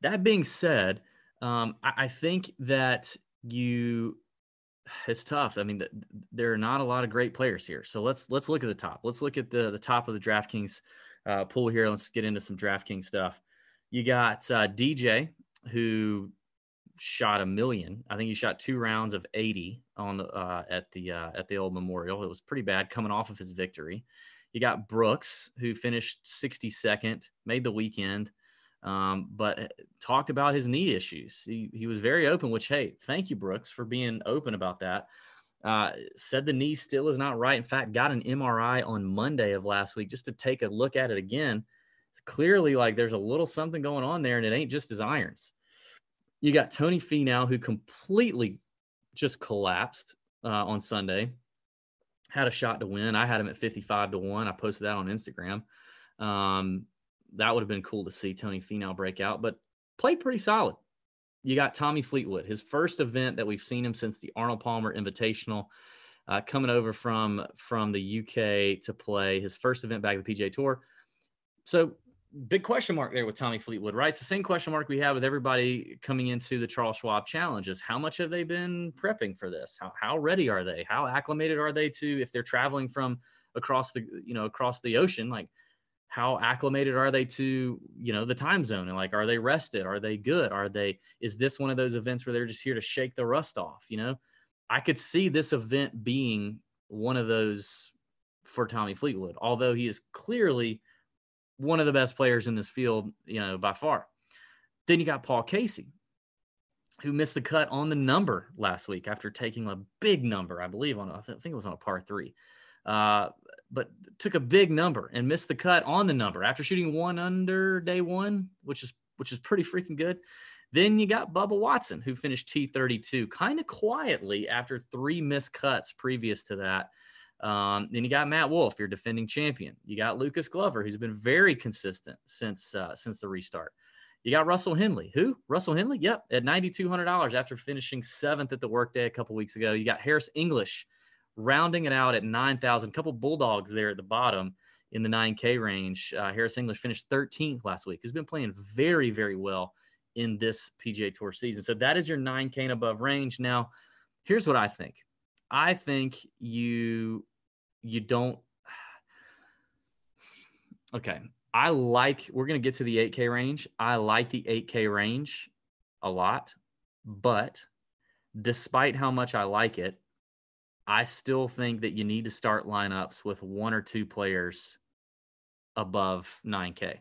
That being said, I think that it's tough. I mean, there are not a lot of great players here. So let's look at the top. Let's look at the top of the DraftKings pool here. Let's get into some DraftKings stuff. You got DJ, who shot 1,000,000. I think he shot 2 rounds of 80 on at the old Memorial. It was pretty bad coming off of his victory. You got Brooks, who finished 62nd, made the weekend, but talked about his knee issues. He was very open, which, hey, thank you, Brooks, for being open about that. Said the knee still is not right. In fact, got an MRI on Monday of last week just to take a look at it again. It's clearly like there's a little something going on there, and it ain't just his irons. You got Tony Fenow, who completely just collapsed on Sunday. Had a shot to win. I had him at 55-1. I posted that on Instagram. That would have been cool to see Tony Fenow break out, but played pretty solid. You got Tommy Fleetwood, his first event that we've seen him since the Arnold Palmer Invitational, coming over from the UK to play his first event back at the PGA Tour. So big question mark there with Tommy Fleetwood, right? It's the same question mark we have with everybody coming into the Charles Schwab challenges. How much have they been prepping for this? How ready are they? How acclimated are they to, if they're traveling from across the ocean, like how acclimated are they to, the time zone? And like, are they rested? Are they good? Is this one of those events where they're just here to shake the rust off? I could see this event being one of those for Tommy Fleetwood, although he is clearly one of the best players in this field, by far. Then you got Paul Casey, who missed the cut on the number last week after taking a big number, I believe, I think it was on a par 3. But took a big number and missed the cut on the number after shooting 1 under day 1, which is pretty freaking good. Then you got Bubba Watson, who finished T32 kind of quietly after 3 missed cuts previous to that. Then you got Matt Wolfe, your defending champion. You got Lucas Glover, who's been very consistent since the restart. You got Russell Henley. Who? Russell Henley? Yep, at $9,200 after finishing 7th at the workday a couple weeks ago. You got Harris English rounding it out at 9,000. A couple Bulldogs there at the bottom in the 9K range. Harris English finished 13th last week. He's been playing very, very well in this PGA Tour season. So that is your 9K and above range. Now, here's what I think. I think you don't. Okay. We're going to get to the 8K range. I like the 8K range a lot, but despite how much I like it, I still think that you need to start lineups with 1 or 2 players above 9K.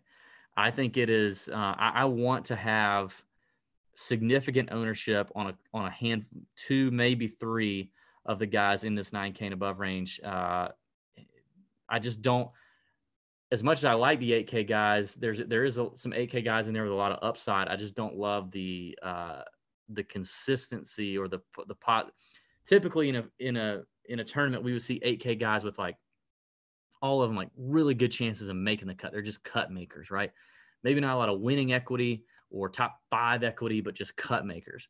I think it is, I want to have significant ownership on a hand, 2, maybe 3 of the guys in this 9K and above range. I just don't, as much as I like the 8K guys, there is some 8K guys in there with a lot of upside. I just don't love the consistency or the pot. Typically in a tournament, we would see 8K guys with like all of them like really good chances of making the cut. They're just cut makers, right? Maybe not a lot of winning equity or top 5 equity, but just cut makers.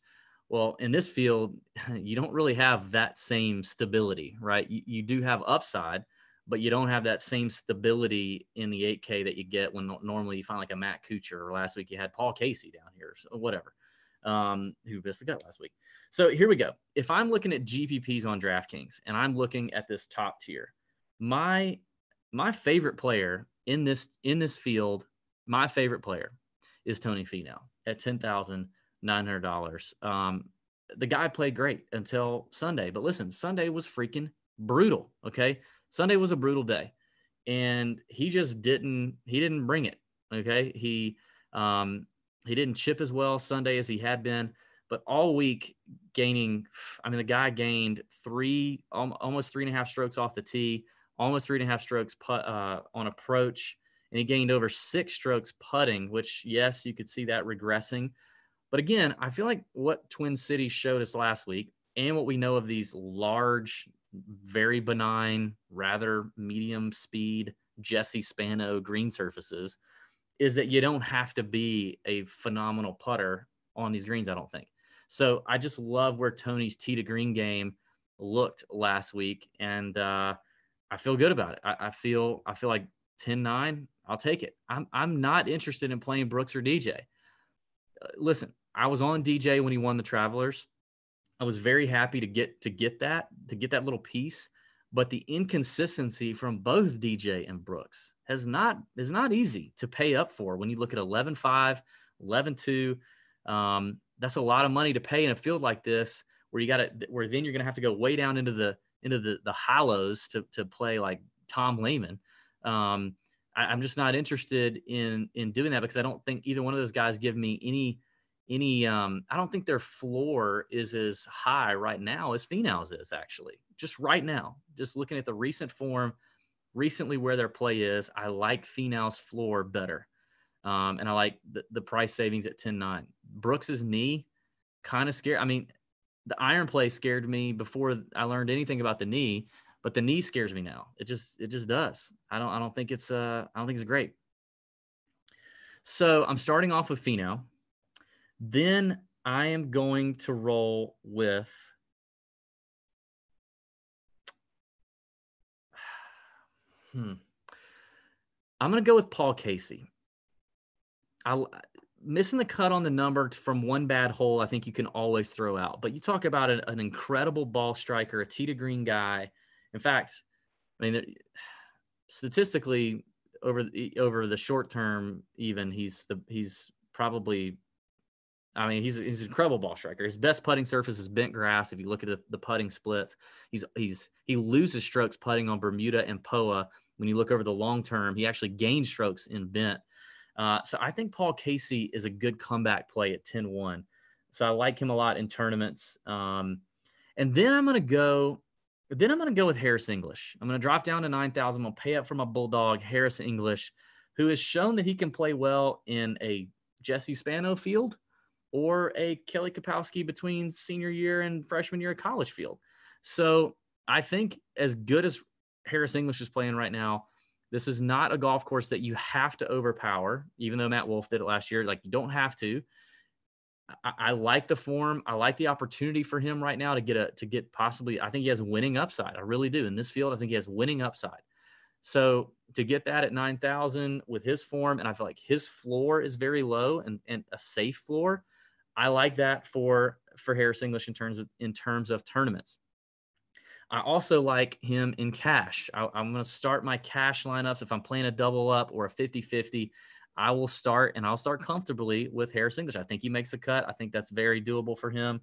Well, in this field, you don't really have that same stability, right? You do have upside, but you don't have that same stability in the 8K that you get when normally you find like a Matt Kuchar, or last week you had Paul Casey down here, or whatever, who missed the cut last week. So here we go. If I'm looking at GPPs on DraftKings and I'm looking at this top tier, my favorite player in this field, my favorite player is Tony Fenow at $10,900. The guy played great until Sunday, but listen, Sunday was freaking brutal. Okay. Sunday was a brutal day and he didn't bring it. Okay. He didn't chip as well Sunday as he had been, but all week the guy gained almost 3.5 strokes off the tee, almost 3.5 strokes on approach. And he gained over 6 strokes putting, which, yes, you could see that regressing. But again, I feel like what Twin Cities showed us last week and what we know of these large, very benign, rather medium speed Jesse Spano green surfaces is that you don't have to be a phenomenal putter on these greens, I don't think. So I just love where Tony's tee to green game looked last week. And I feel good about it. I feel like 10-9, I'll take it. I'm not interested in playing Brooks or DJ. listen, I was on DJ when he won the Travelers. I was very happy to get that little piece, but the inconsistency from both DJ and Brooks is not easy to pay up for when you look at 11-5, 11-2. That's a lot of money to pay in a field like this where then you're going to have to go way down into the hollows to play like Tom Lehman. I'm just not interested in doing that because I don't think either one of those guys give me any I don't think their floor is as high right now as Fenow's is, actually. Just right now, just looking at the recent form, recently where their play is, I like Fenow's floor better. And I like the price savings at 10-9. Brooks's knee kind of scared. I mean, the iron play scared me before I learned anything about the knee, but the knee scares me now. It just does. I don't think it's great. So I'm starting off with Feno. Then I am going to roll with I'm going to go with Paul Casey. Missing the cut on the number from one bad hole, I think you can always throw out. But you talk about an incredible ball striker, a tee to green guy. In fact, I mean, statistically, over the short term, even he's probably. I mean, he's an incredible ball striker. His best putting surface is bent grass. If you look at the putting splits, he loses strokes putting on Bermuda and POA. When you look over the long term, he actually gains strokes in bent. So I think Paul Casey is a good comeback play at 10-1. So I like him a lot in tournaments. And then I'm going to go with Harris English. I'm going to drop down to 9,000. I'm going to pay up for my Bulldog, Harris English, who has shown that he can play well in a Jesse Spano field or a Kelly Kapowski between senior year and freshman year of college field. So I think as good as Harris English is playing right now, this is not a golf course that you have to overpower, even though Matt Wolfe did it last year. Like, you don't have to. I like the form. I like the opportunity for him right now to get possibly, I think he has winning upside. I really do. In this field, I think he has winning upside. So to get that at 9,000 with his form, and I feel like his floor is very low and a safe floor, I like that for Harris English in terms of tournaments. I also like him in cash. I'm going to start my cash lineups. If I'm playing a double up or a 50-50, I'll start comfortably with Harris English. I think he makes a cut. I think that's very doable for him.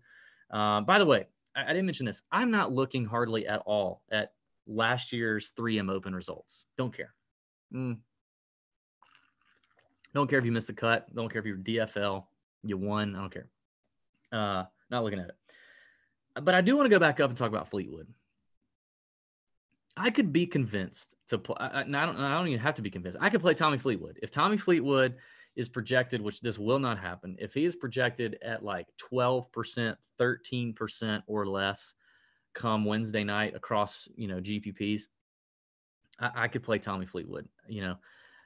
By the way, I didn't mention this. I'm not looking hardly at all at last year's 3M Open results. Don't care. Don't care if you missed a cut. Don't care if you're DFL. You won. I don't care. Not looking at it. But I do want to go back up and talk about Fleetwood. I could be convinced to play. I don't even have to be convinced. I could play Tommy Fleetwood. If Tommy Fleetwood is projected, which this will not happen, if he is projected at like 12%, 13% or less come Wednesday night across, GPPs, I could play Tommy Fleetwood,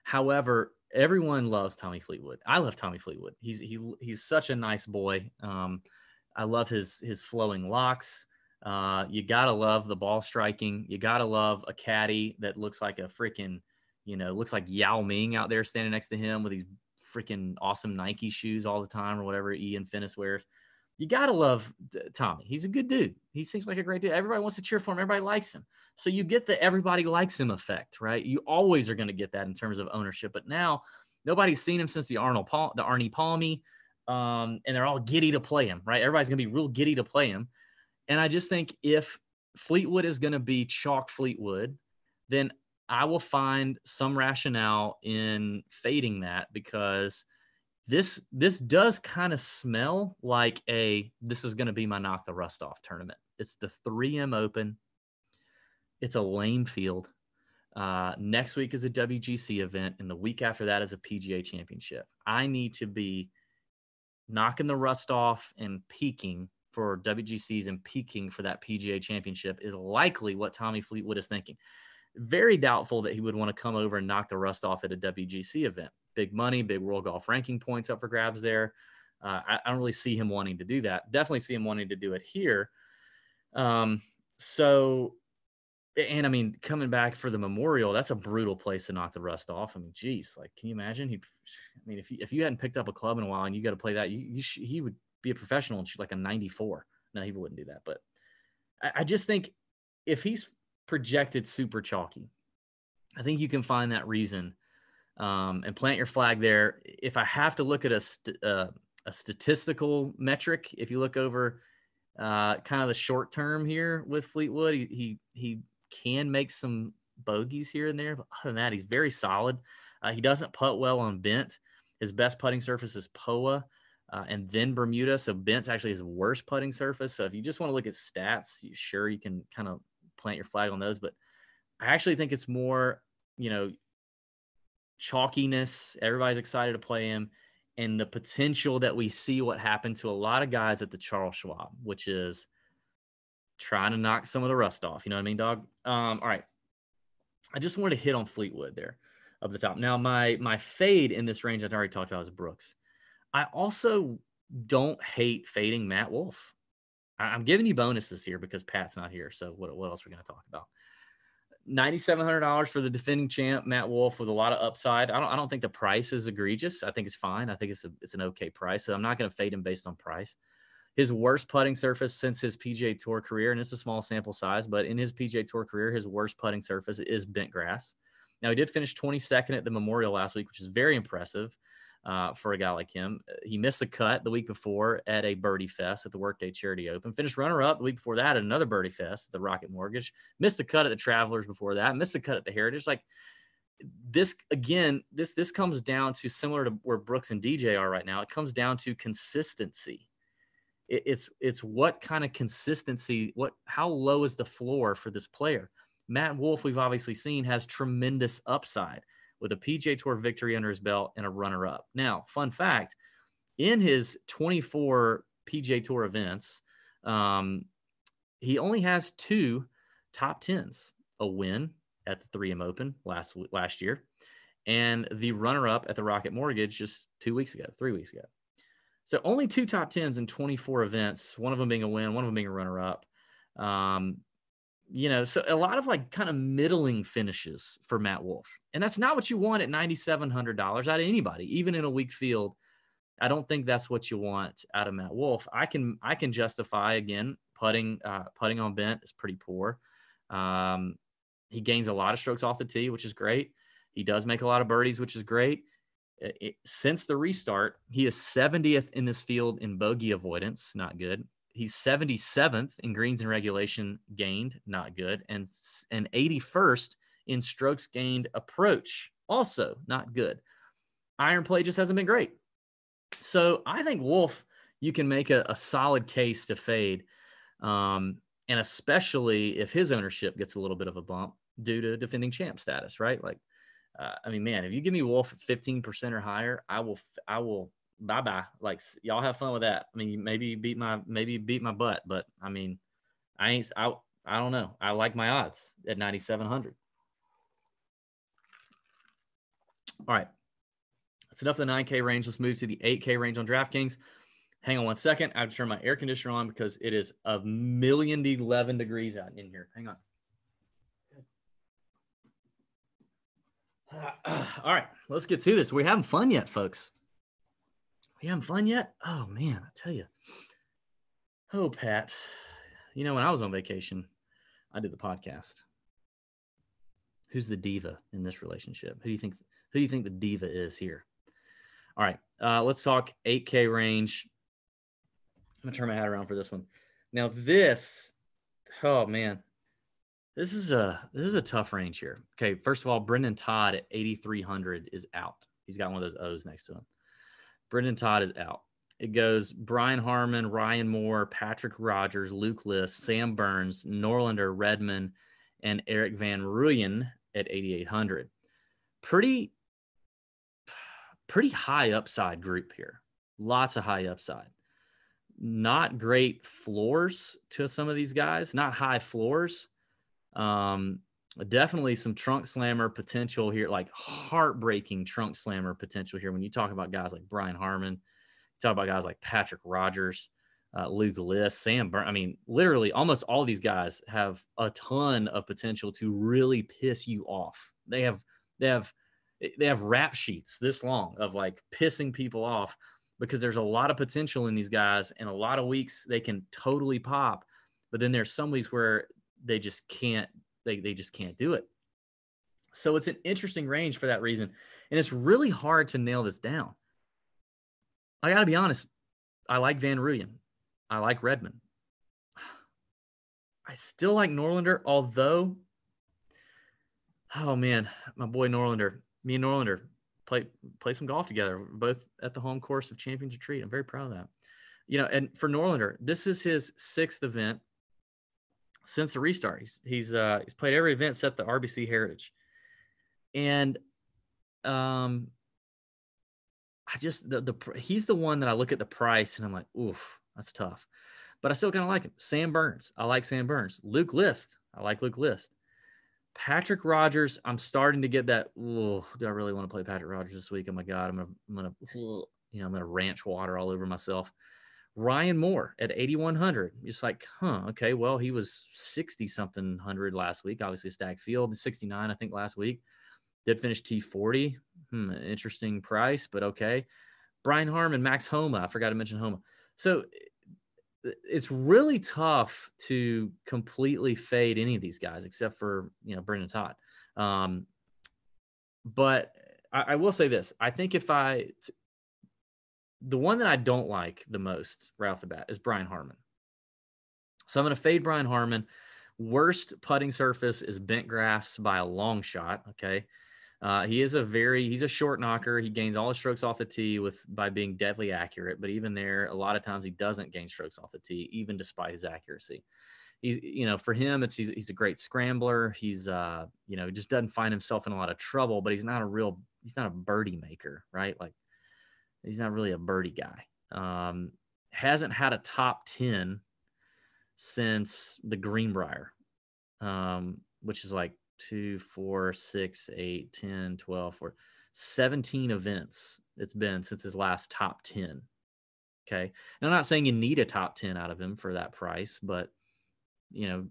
However, everyone loves Tommy Fleetwood. I love Tommy Fleetwood. He's such a nice boy. I love his flowing locks. You gotta love the ball striking. You gotta love a caddy that looks like a freaking, looks like Yao Ming out there standing next to him with these freaking awesome Nike shoes all the time or whatever Ian Finnis wears. You gotta love Tommy. He's a good dude. He seems like a great dude. Everybody wants to cheer for him. Everybody likes him. So you get the everybody likes him effect, right? You always are going to get that in terms of ownership. But now nobody's seen him since the Arnie Palmy, and they're all giddy to play him, right? Everybody's going to be real giddy to play him. And I just think if Fleetwood is going to be chalk Fleetwood, then I will find some rationale in fading that, because this does kind of smell like this is going to be my knock the rust off tournament. It's the 3M Open. It's a lame field. Next week is a WGC event, and the week after that is a PGA Championship. I need to be knocking the rust off and peaking for WGCs and peaking for that PGA Championship is likely what Tommy Fleetwood is thinking. Very doubtful that he would want to come over and knock the rust off at a WGC event. Big money, big world golf ranking points up for grabs there. I don't really see him wanting to do that. Definitely see him wanting to do it here. So And I mean, coming back for the Memorial, that's a brutal place to knock the rust off. I mean, geez, like, can you imagine? If you hadn't picked up a club in a while and you got to play that, he would be a professional and shoot like a 94. No, he wouldn't do that. But I just think if he's projected super chalky, I think you can find that reason and plant your flag there. If I have to look at a statistical metric, if you look over kind of the short term here with Fleetwood, he can make some bogeys here and there, but other than that, he's very solid. He doesn't putt well on bent. His best putting surface is POA and then Bermuda. So bent's actually his worst putting surface. So if you just want to look at stats, sure, you can kind of plant your flag on those. But I actually think it's more, chalkiness. Everybody's excited to play him. And the potential that we see what happened to a lot of guys at the Charles Schwab, which is trying to knock some of the rust off. You know what I mean, dog? All right. I just wanted to hit on Fleetwood there up the top. Now, my fade in this range I've already talked about is Brooks. I also don't hate fading Matt Wolfe. I'm giving you bonuses here because Pat's not here. So what else are we going to talk about? $9,700 for the defending champ, Matt Wolfe, with a lot of upside. I don't think the price is egregious. I think it's fine. I think it's an okay price. So I'm not going to fade him based on price. His worst putting surface since his PGA Tour career, and it's a small sample size, but in his PGA Tour career, his worst putting surface is bent grass. Now, he did finish 22nd at the Memorial last week, which is very impressive for a guy like him. He missed the cut the week before at a birdie fest at the Workday Charity Open. Finished runner-up the week before that at another birdie fest at the Rocket Mortgage. Missed the cut at the Travelers before that. Missed the cut at the Heritage. Like, this, again, this comes down to similar to where Brooks and DJ are right now. It comes down to consistency. It's what kind of consistency, how low is the floor for this player? Matt Wolfe, we've obviously seen, has tremendous upside with a PGA Tour victory under his belt and a runner-up. Now, fun fact, in his 24 PGA Tour events, he only has 2 top 10s, a win at the 3M Open last year, and the runner-up at the Rocket Mortgage just 3 weeks ago. So only 2 top 10s in 24 events, one of them being a win, one of them being a runner-up. So a lot of like kind of middling finishes for Matt Wolfe. And that's not what you want at $9,700 out of anybody, even in a weak field. I don't think that's what you want out of Matt Wolfe. I can justify, again, putting on bent is pretty poor. He gains a lot of strokes off the tee, which is great. He does make a lot of birdies, which is great. Since the restart, he is 70th in this field in bogey avoidance, not good. He's 77th in greens and regulation gained, not good, and 81st in strokes gained approach, also not good. Iron play just hasn't been great. So I think Wolfe, you can make a solid case to fade, and especially if his ownership gets a little bit of a bump due to defending champ status, right? Like, man, if you give me Wolfe at 15% or higher, I will bye-bye. Like, y'all have fun with that. I mean, maybe beat my butt, but I mean, I don't know. I like my odds at 9,700. All right. That's enough of the 9K range. Let's move to the 8K range on DraftKings. Hang on one second. I have to turn my air conditioner on because it is 1,011 degrees out in here. Hang on. All right, let's get to this. We're having fun yet, folks? We having fun yet? Oh, man, I tell you. Oh, Pat. When I was on vacation, I did the podcast. Who's the diva in this relationship? Who do you think the diva is here? All right, let's talk 8K range. I'm going to turn my hat around for this one. Now, oh, man. This is a tough range here. Okay, first of all, Brendan Todd at 8,300 is out. He's got one of those O's next to him. Brendan Todd is out. It goes Brian Harmon, Ryan Moore, Patrick Rogers, Luke List, Sam Burns, Norlander, Redmond, and Eric Van Rooyen at 8,800. Pretty high upside group here. Lots of high upside. Not great floors to some of these guys. Not high floors. Definitely some trunk slammer potential here, like heartbreaking trunk slammer potential here. When you talk about guys like Brian Harmon, you talk about guys like Patrick Rogers, Luke List, Sam Bern. I mean, literally almost all these guys have a ton of potential to really piss you off. They have rap sheets this long of like pissing people off because there's a lot of potential in these guys, and a lot of weeks they can totally pop, but then there's some weeks where they just can't. They just can't do it. So it's an interesting range for that reason, and it's really hard to nail this down. I got to be honest. I like Van Rooyen. I like Redmond. I still like Norlander, although, oh man, my boy Norlander, me and Norlander play some golf together, both at the home course of Champions Retreat. I'm very proud of that. You know, and for Norlander, this is his 6th event since the restart. He's played every event except the RBC Heritage, and I just he's the one that I look at the price and I'm like, oof, that's tough. But I still kind of like him. Sam Burns, I like Sam Burns. Luke List, I like Luke List. Patrick Rogers, I'm starting to get that. Oh, do I really want to play Patrick Rogers this week? Oh my God, I'm gonna ranch water all over myself. Ryan Moore at 8,100. Just like, okay, well, he was 60 something hundred last week. Obviously, a stacked field, 69, I think, last week. Did finish T40. Interesting price, but okay. Brian Harmon, Max Homa. I forgot to mention Homa. So it's really tough to completely fade any of these guys except for, Brendan Todd. But I will say this. I think the one that I don't like the most right off the bat is Brian Harmon. So I'm going to fade Brian Harmon. Worst putting surface is bent grass by a long shot. Okay. He's a short knocker. He gains all his strokes off the tee by being deadly accurate. But even there, a lot of times he doesn't gain strokes off the tee, even despite his accuracy. For him, he's a great scrambler. He's, just doesn't find himself in a lot of trouble, but he's not a birdie maker, right? Like he's not really a birdie guy. Hasn't had a top 10 since the Greenbrier, which is like 2, 4, 6, 8, 10, 12, 17 events it's been since his last top 10. Okay. And I'm not saying you need a top 10 out of him for that price, but why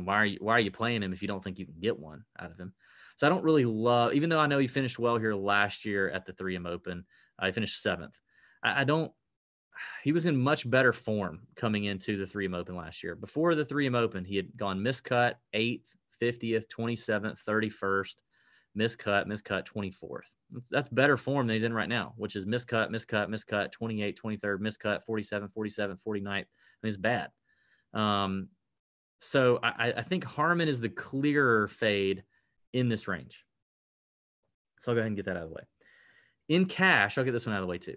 are you playing him if you don't think you can get one out of him? So I don't really love, even though I know he finished well here last year at the 3M Open, he finished 7th. He was in much better form coming into the 3M Open last year. Before the 3M Open, he had gone miscut 8th, 50th, 27th, 31st, miscut, 24th. That's better form than he's in right now, which is miscut, 28th, 23rd, miscut, 47, 49th. It's bad. So I think Harmon is the clearer fade in this range. So I'll go ahead and get that out of the way. In cash, I'll get this one out of the way too.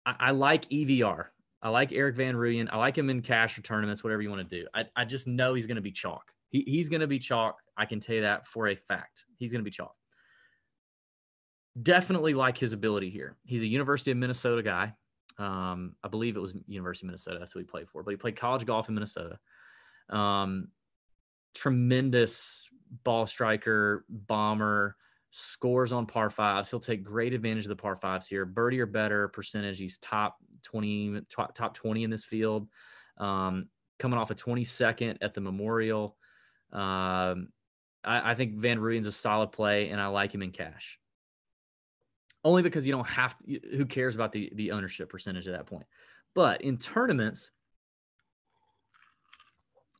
I like EVR. I like Eric Van Rooyen. I like him in cash or tournaments, whatever you want to do. I just know he's going to be chalk. He's going to be chalk. I can tell you that for a fact. He's going to be chalk. Definitely like his ability here. He's a University of Minnesota guy. I believe it was University of Minnesota. That's what he played for. But he played college golf in Minnesota. Tremendous ball striker, bomber, scores on par fives. He'll take great advantage of the par fives here. Birdie or better percentage. He's top 20 in this field. Coming off a 22nd at the Memorial. I think Van Rooyen's a solid play, and I like him in cash. Only because you don't have to, who cares about the ownership percentage at that point. But in tournaments,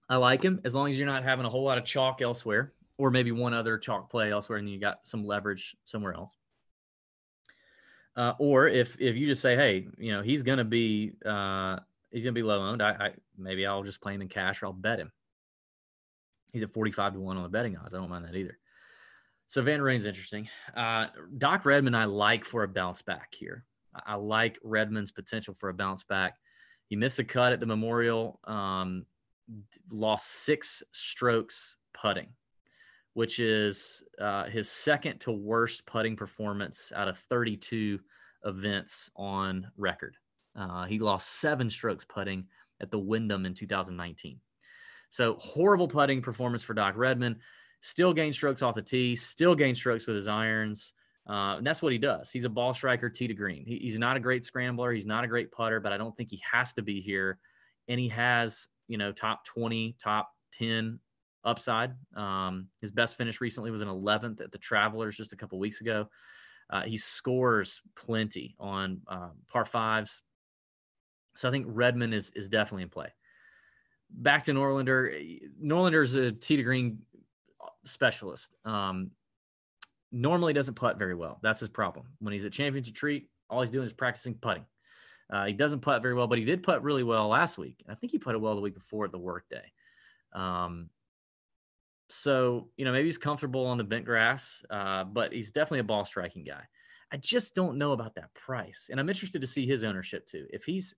I like him as long as you're not having a whole lot of chalk elsewhere, or maybe one other chalk play elsewhere, and you got some leverage somewhere else. Or if you just say, hey, he's gonna be low owned, maybe I'll just play him in cash or I'll bet him. He's at 45-1 on the betting odds. I don't mind that either. So Van Rooyen's interesting. Doc Redmond I like for a bounce back here. I like Redmond's potential for a bounce back. He missed a cut at the Memorial, lost 6 strokes putting, which is his second to worst putting performance out of 32 events on record. He lost 7 strokes putting at the Wyndham in 2019. So horrible putting performance for Doc Redmond. Still gained strokes off the tee. Still gained strokes with his irons. And that's what he does. He's a ball striker, tee to green. He's not a great scrambler. He's not a great putter, but I don't think he has to be here. And he has, top 20, top 10 upside. His best finish recently was an 11th at the Travelers just a couple weeks ago. He scores plenty on par fives. So I think Redmond is definitely in play. Back to Norlander. Norlander's a tee to green specialist. Normally doesn't putt very well. That's his problem. When he's at Championship Retreat, all he's doing is practicing putting. He doesn't putt very well, but he did putt really well last week. I think he putted well the week before at the workday. So, maybe he's comfortable on the bent grass, but he's definitely a ball striking guy. I just don't know about that price. And I'm interested to see his ownership too. If he's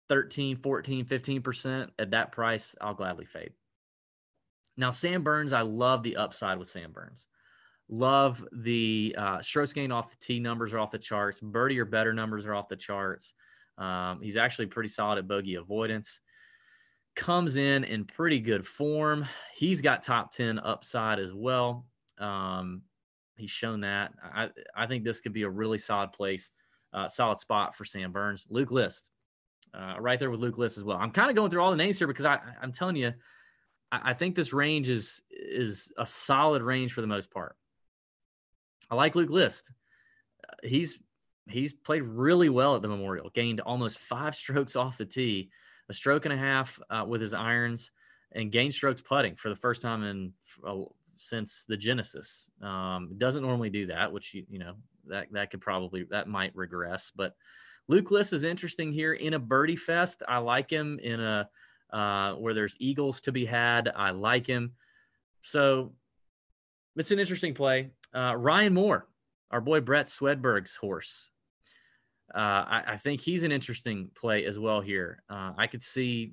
13, 14, 15% at that price, I'll gladly fade. Now, Sam Burns, I love the upside with Sam Burns. Love the strokes gained off the tee numbers are off the charts. Birdie or better numbers are off the charts. He's actually pretty solid at bogey avoidance. Comes in pretty good form. He's got top 10 upside as well. He's shown that. I think this could be a really solid solid spot for Sam Burns. Luke List, right there with Luke List as well. I'm kind of going through all the names here because I'm telling you, I think this range is a solid range for the most part. I like Luke List. He's played really well at the Memorial, gained almost 5 strokes off the tee, a stroke and a half with his irons, and gained strokes putting for the first time since the Genesis. Doesn't normally do that, which, that might regress. But Luke List is interesting here in a birdie fest. I like him in a where there's eagles to be had. I like him. So it's an interesting play. Ryan Moore, our boy Brett Swedberg's horse. I think he's an interesting play as well here. I could see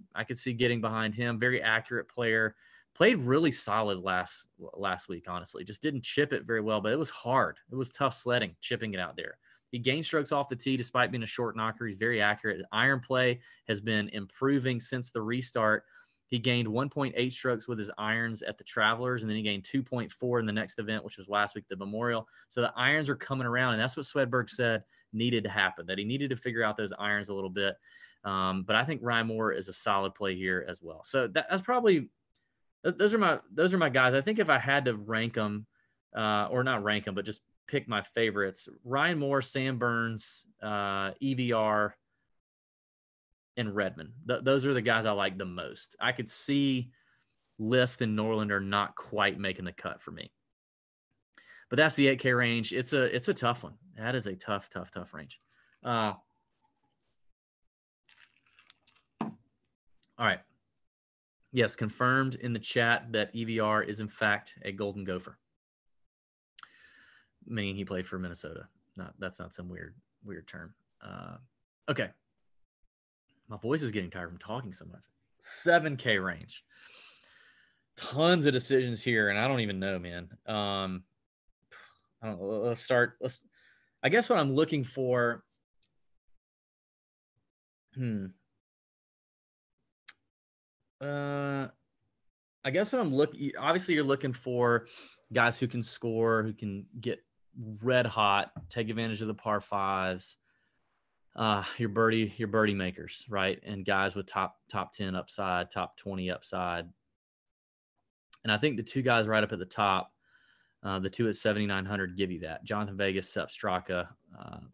getting behind him. Very accurate player. Played really solid last week, honestly. Just didn't chip it very well, but it was hard. It was tough sledding, chipping it out there. He gained strokes off the tee despite being a short knocker. He's very accurate. His iron play has been improving since the restart. He gained 1.8 strokes with his irons at the Travelers, and then he gained 2.4 in the next event, which was last week, the Memorial. So the irons are coming around, and that's what Swedberg said needed to happen, that he needed to figure out those irons a little bit. But I think Ryan Moore is a solid play here as well. So that's probably – those are my guys. I think if I had to rank them, or not rank them, but just pick my favorites, Ryan Moore, Sam Burns, EVR, and Redmond. Those are the guys I like the most. I could see List and Norlander not quite making the cut for me. But that's the 8K range. It's a tough one. That is a tough range. All right. Yes, confirmed in the chat that EVR is in fact a Golden Gopher. Meaning he played for Minnesota. That's not some weird term. Okay. My voice is getting tired from talking so much. 7K range. Tons of decisions here, and I don't even know, man. I don't know. I guess what I'm looking for. I guess what I'm looking. Obviously, you're looking for guys who can score, who can get red hot, take advantage of the par fives. Your birdie makers, right? And guys with top 10 upside, top 20 upside. And I think the two guys right up at the top, the two at 7,900 give you that. Jonathan Vegas, Sepp Straka,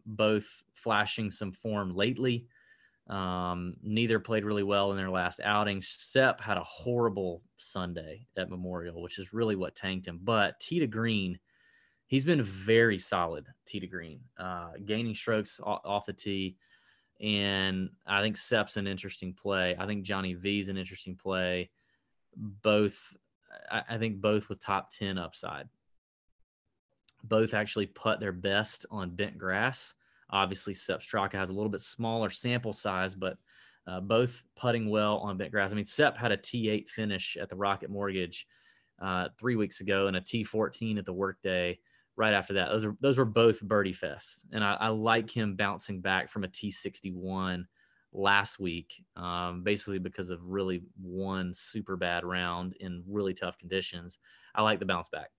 both flashing some form lately. Neither played really well in their last outing. Sepp had a horrible Sunday at Memorial, which is really what tanked him. But tee to green, he's been very solid tee to green, gaining strokes off the tee. And I think Sepp's an interesting play. I think Johnny V's an interesting play. I think both with top 10 upside. Both actually putt their best on bent grass. Obviously, Sepp Straka has a little bit smaller sample size, but both putting well on bent grass. I mean, Sepp had a T8 finish at the Rocket Mortgage 3 weeks ago and a T14 at the Workday right after that. Those were both birdie fests. And I like him bouncing back from a T61 last week, basically because of really one super bad round in really tough conditions. I like the bounce back.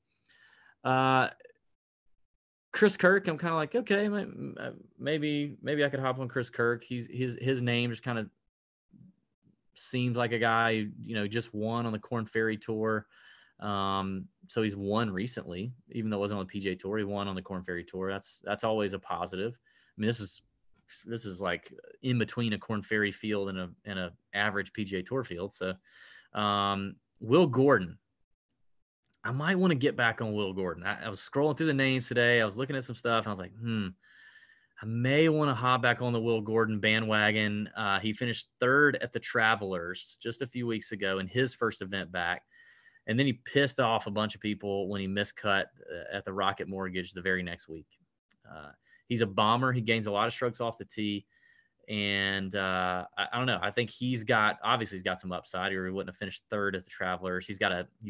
Chris Kirk, I'm kind of like, okay, maybe I could hop on Chris Kirk. His name just kind of seems like a guy, just won on the Korn Ferry Tour. So he's won recently, even though it wasn't on the PGA Tour. He won on the Korn Ferry Tour. That's always a positive. I mean, this is like in between a Korn Ferry field and a average PGA Tour field. So, Will Gordon. I might want to get back on Will Gordon. I was scrolling through the names today. I was looking at some stuff, and I was like, I may want to hop back on the Will Gordon bandwagon. He finished third at the Travelers just a few weeks ago in his first event back. And then he pissed off a bunch of people when he miscut at the Rocket Mortgage the very next week. He's a bomber. He gains a lot of strokes off the tee. And I don't know. I think he's got some upside, or he wouldn't have finished third at the Travelers. He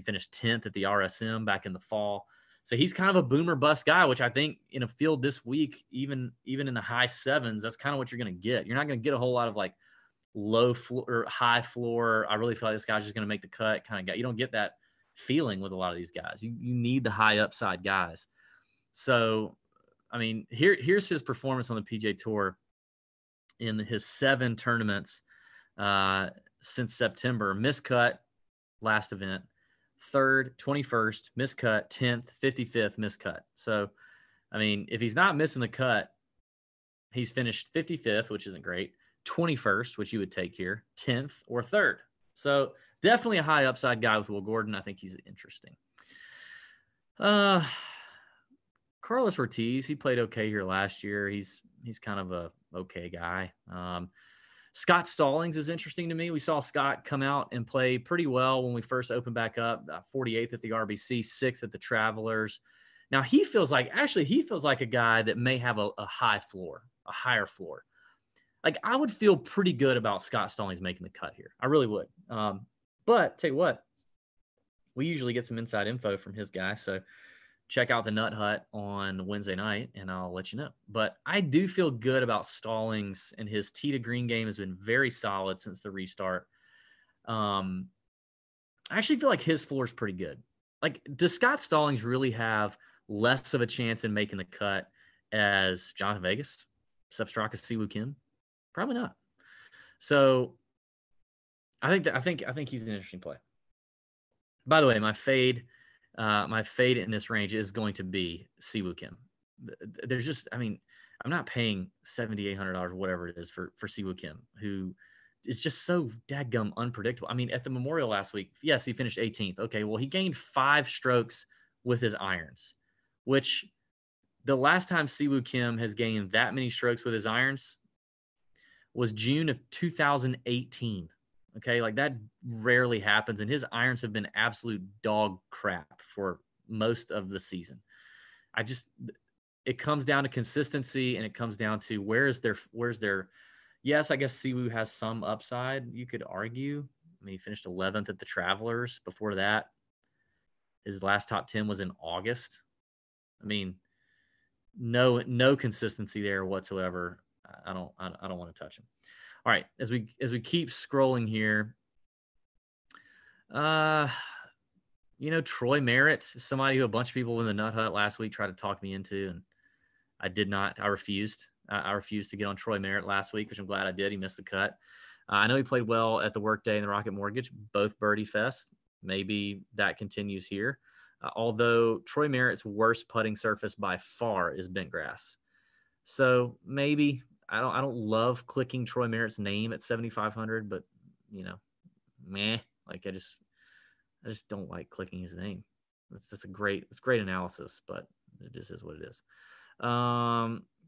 finished 10th at the RSM back in the fall. So he's kind of a boomer bust guy, which I think in a field this week, even in the high sevens, that's kind of what you're going to get. You're not going to get a whole lot of like low floor or high floor. I really feel like this guy's just going to make the cut kind of guy. You don't get that feeling with a lot of these guys. You need the high upside guys. So, I mean, here's his performance on the PGA Tour in his 7 tournaments since September. Miscut last event, 3rd, 21st, miscut, 10th, 55th, miscut. So, I mean, if he's not missing the cut, he's finished 55th, which isn't great, 21st, which you would take here, 10th, or 3rd. So definitely a high upside guy with Will Gordon. I think he's interesting. Carlos Ortiz, he played okay here last year. He's kind of a okay guy. Scott Stallings is interesting to me. We saw Scott come out and play pretty well when we first opened back up, 48th at the RBC, 6th at the Travelers. Now he feels like a guy that may have a high floor, a higher floor. Like I would feel pretty good about Scott Stallings making the cut here. I really would. But tell you what, we usually get some inside info from his guy. So check out the Nut Hut on Wednesday night, and I'll let you know. But I do feel good about Stallings, and his tee to green game has been very solid since the restart. I actually feel like his floor is pretty good. Like, does Scott Stallings really have less of a chance in making the cut as Jonathan Vegas, Sepp Straka, Siwoo Kim? Probably not. So I think he's an interesting play. By the way, my fade in this range is going to be Siwoo Kim. There's just, I mean, I'm not paying $7,800, whatever it is, for Siwoo Kim, who is just so dadgum unpredictable. I mean, at the Memorial last week, yes, he finished 18th. Okay, well, he gained 5 strokes with his irons, which the last time Siwoo Kim has gained that many strokes with his irons was June of 2018. Okay, like that rarely happens, and his irons have been absolute dog crap for most of the season. It comes down to consistency, and it comes down to where's their. Yes, I guess Siwoo has some upside, you could argue. I mean, he finished 11th at the Travelers. Before that, his last top 10 was in August. I mean, no consistency there whatsoever. I don't want to touch him. All right, as we keep scrolling here, Troy Merritt, somebody who a bunch of people in the Nut Hut last week tried to talk me into, and I did not. I refused. I refused to get on Troy Merritt last week, which I'm glad I did. He missed the cut. I know he played well at the Workday and the Rocket Mortgage, both birdie fest. Maybe that continues here. Although Troy Merritt's worst putting surface by far is bent grass. So maybe I don't love clicking Troy Merritt's name at 7,500, but meh. Like I just don't like clicking his name. It's great analysis, but it just is what it is.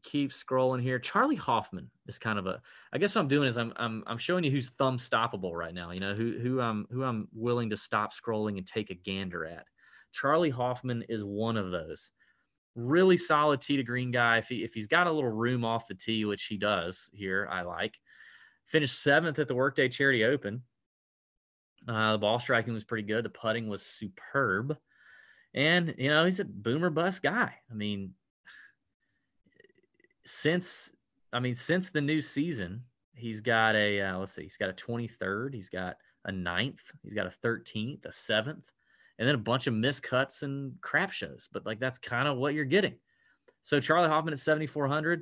Keep scrolling here. Charlie Hoffman is kind of I guess what I'm doing is I'm showing you who's thumb stoppable right now. Who I'm willing to stop scrolling and take a gander at. Charlie Hoffman is one of those. Really solid tee to green guy. If he's got a little room off the tee, which he does here, I like. Finished 7th at the Workday Charity Open. The ball striking was pretty good. The putting was superb. And, he's a boomer bust guy. I mean, since the new season, he's got he's got a 23rd, he's got a 9th, he's got a 13th, a 7th, and then a bunch of miscuts and crap shows. But like, that's kind of what you're getting. So Charlie Hoffman at 7,400,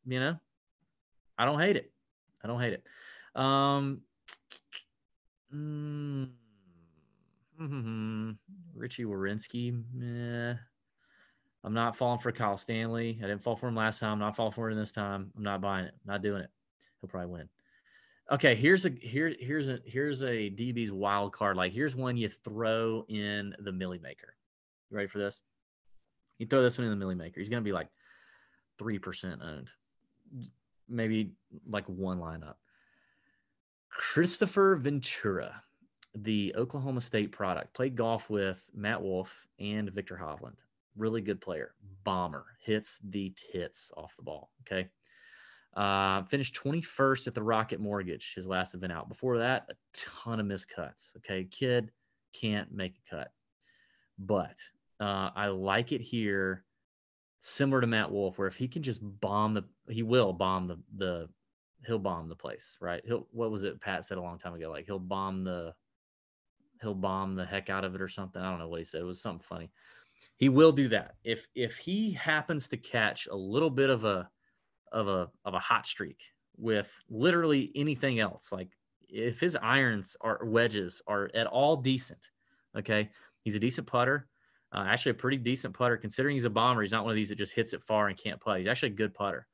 you know, I don't hate it. I don't hate it. Richie Warinsky, meh. I'm not falling for Kyle Stanley. I didn't fall for him last time. I'm not falling for him this time. I'm not buying it. Not doing it. He'll probably win. Okay, here's a DB's wild card. Like, here's one you throw in the Millie Maker. You ready for this? You throw this one in the Millie Maker. He's going to be like 3% owned. Maybe like one lineup. Christopher Ventura, the Oklahoma State product, played golf with Matt Wolfe and Victor Hovland. Really good player. Bomber. Hits the tits off the ball. Okay. Finished 21st at the Rocket Mortgage, his last event out. Before that, a ton of miscuts. Okay. Kid can't make a cut. But I like it here, similar to Matt Wolfe, where if he can just he'll bomb the place, right? What was it Pat said a long time ago? Like, he'll bomb the heck out of it or something. I don't know what he said. It was something funny. He will do that. If he happens to catch a little bit of a hot streak with literally anything else, like if his irons or wedges are at all decent, okay, he's a decent putter. Actually a pretty decent putter considering he's a bomber. He's not one of these that just hits it far and can't putt. He's actually a good putter.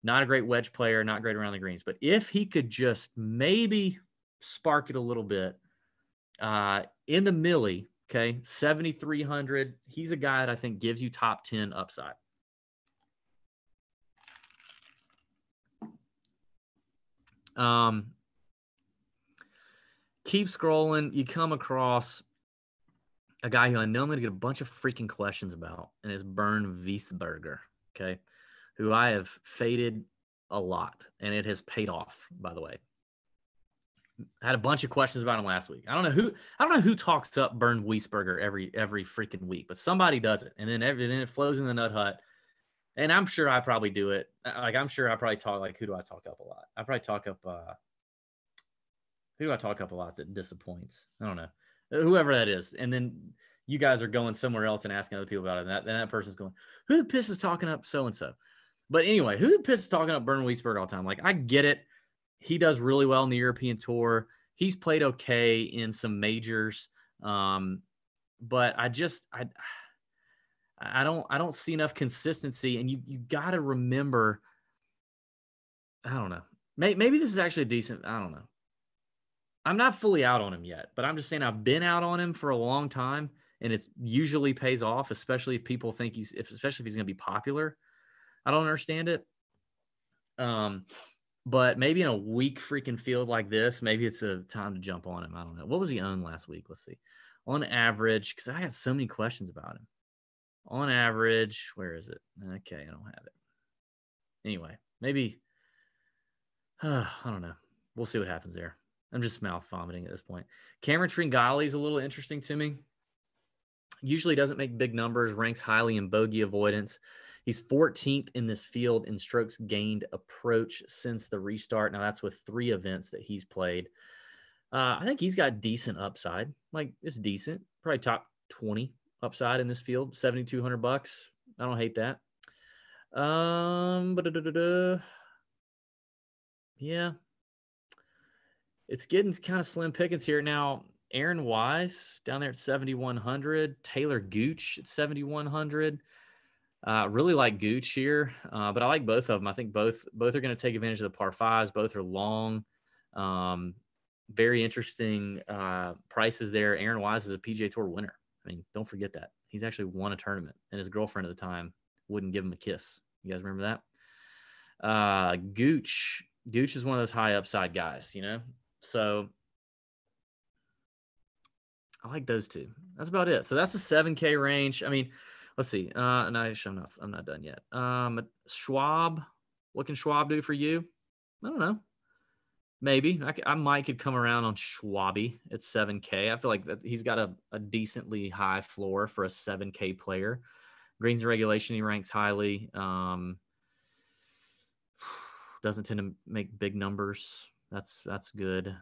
Not a great wedge player, not great around the greens. But if he could just maybe spark it a little bit in the Millie, okay, 7,300, he's a guy that I think gives you top 10 upside. Keep scrolling. You come across a guy who I know I'm going to get a bunch of freaking questions about, and it's Bern Wieseberger, okay, who I have faded a lot, and it has paid off, by the way. I had a bunch of questions about him last week. I don't know who talks up Bern Wieseberger every freaking week, but somebody does it, and then it flows in the nut hut. And I'm sure I probably do it. Like, I'm sure I probably talk, like, who do I talk up a lot? I probably talk up, who do I talk up a lot that disappoints? I don't know. Whoever that is. And then you guys are going somewhere else and asking other people about it. And that person's going, who the piss is talking up so-and-so? But anyway, who the piss is talking up Bern Wieseberger all the time? Like, I get it. He does really well in the European Tour. He's played okay in some majors. But I don't see enough consistency. And you got to remember, I don't know. Maybe this is actually a decent, I don't know. I'm not fully out on him yet, but I'm just saying I've been out on him for a long time, and it's usually pays off, especially if people think especially if he's going to be popular. I don't understand it. But maybe in a weak freaking field like this, maybe it's a time to jump on him. I don't know. What was he on last week? Let's see. On average, because I have so many questions about him. On average, where is it? Okay, I don't have it. Anyway, maybe, I don't know. We'll see what happens there. I'm just mouth vomiting at this point. Cameron Tringale is a little interesting to me. Usually doesn't make big numbers, ranks highly in bogey avoidance. He's 14th in this field in strokes gained approach since the restart. Now, that's with 3 events that he's played. I think he's got decent upside. Like, it's decent. Probably top 20 upside in this field. $7,200. I don't hate that. Yeah. It's getting kind of slim pickings here. Now, Aaron Wise down there at 7,100. Taylor Gooch at 7,100. Really like Gooch here, but I like both of them. I think both are going to take advantage of the par fives. Both are long. Very interesting prices there. Aaron Wise is a PGA Tour winner. I mean, don't forget that. He's actually won a tournament, and his girlfriend at the time wouldn't give him a kiss. You guys remember that? Gooch is one of those high upside guys, you know? So I like those two. That's about it. So that's a 7K range. I mean, let's see. No, I'm not done yet. Schwab. What can Schwab do for you? I don't know. Maybe I might could come around on Schwabi at 7K. I feel like that he's got a decently high floor for a 7K player. Greens and regulation, he ranks highly. Doesn't tend to make big numbers. That's good.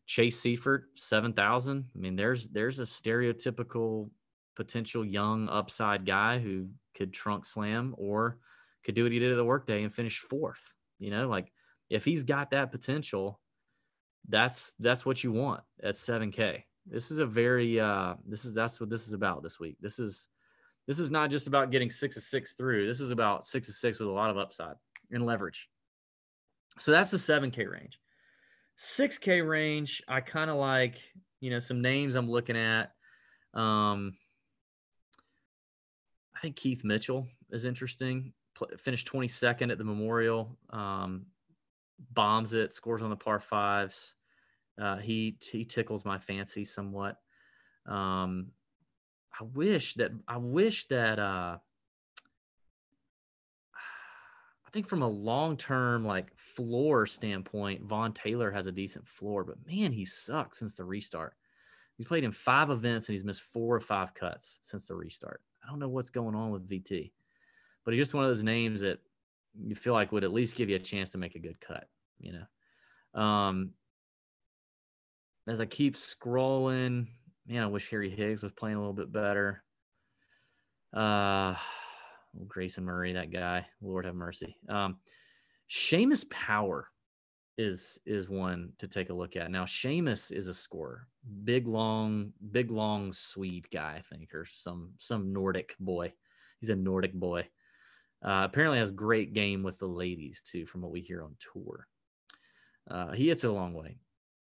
Chase Seifert, 7,000. I mean, there's a stereotypical potential young upside guy who could trunk slam or could do what he did at the workday and finish fourth. Like if he's got that potential, that's what you want at 7K. This is a very that's what this is about this week. This is not just about getting 6 of 6 through. This is about 6 of 6 with a lot of upside and leverage. So that's the 7K range. 6K range, I kind of like, some names I'm looking at. I think Keith Mitchell is interesting. Finished 22nd at the Memorial. Bombs it, scores on the par fives. He tickles my fancy somewhat. I wish that I think from a long-term like floor standpoint, Vaughn Taylor has a decent floor, but man, he sucks since the restart. He's played in 5 events and he's missed 4 or 5 cuts since the restart. I don't know what's going on with VT, but he's just one of those names that you feel like would at least give you a chance to make a good cut, As I keep scrolling, man, I wish Harry Higgs was playing a little bit better. Grayson Murray, that guy, Lord have mercy. Sheamus Power is one to take a look at. Now, Sheamus is a scorer, big long Swede guy, I think, or some Nordic boy. He's a Nordic boy. Apparently has great game with the ladies too, from what we hear on tour. He hits it a long way.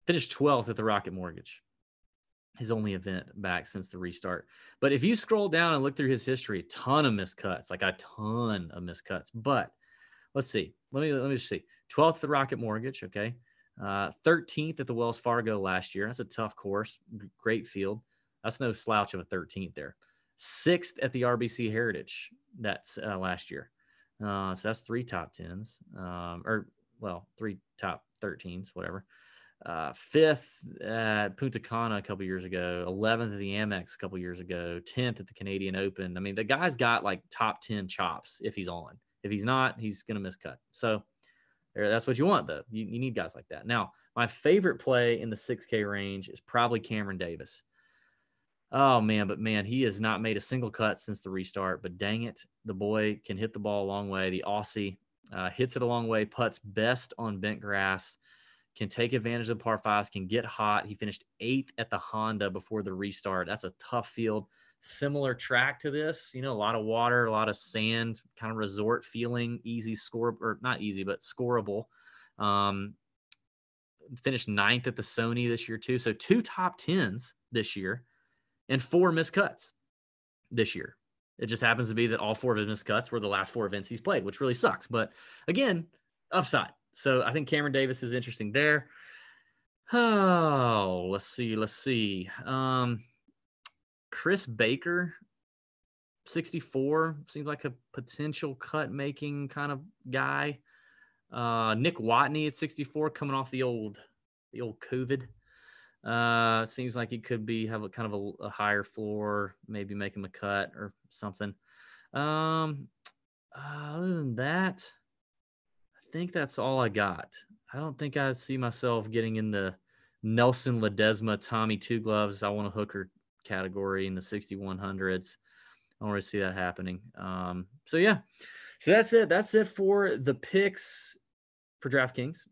Finished 12th at the Rocket Mortgage. His only event back since the restart. But if you scroll down and look through his history, a ton of miscuts. But let's see. Let me just see. 12th at the Rocket Mortgage, okay. 13th at the Wells Fargo last year. That's a tough course. Great field. That's no slouch of a 13th there. 6th at the RBC Heritage. That's last year. So that's 3 top 10s. 3 top 13s, whatever. 5th at Punta Cana a couple years ago, 11th at the Amex a couple years ago, 10th at the Canadian Open. I mean, the guy's got like top 10 chops if he's on. If he's not, he's going to miscut. So that's what you want, though. You need guys like that. Now, my favorite play in the 6K range is probably Cameron Davis. Oh, man, he has not made a single cut since the restart. But dang it, the boy can hit the ball a long way. The Aussie hits it a long way, putts best on bent grass, can take advantage of the par fives, can get hot. He finished 8th at the Honda before the restart. That's a tough field. Similar track to this, a lot of water, a lot of sand, kind of resort feeling, easy score, or not easy, but scoreable. Finished 9th at the Sony this year too. So 2 top 10s this year and 4 miscuts this year. It just happens to be that all 4 of his miscuts were the last 4 events he's played, which really sucks. But again, upside. So I think Cameron Davis is interesting there. Oh, let's see. Chris Baker, 64, seems like a potential cut-making kind of guy. Nick Watney at 64, coming off the old COVID. Seems like he could have a kind of a higher floor, maybe make him a cut or something. Other than that, I think that's all I got. I don't think I see myself getting in the Nelson Ledezma, Tommy Two Gloves, I want a hooker category in the 6,100s. I don't really see that happening. So that's it. That's it for the picks for DraftKings.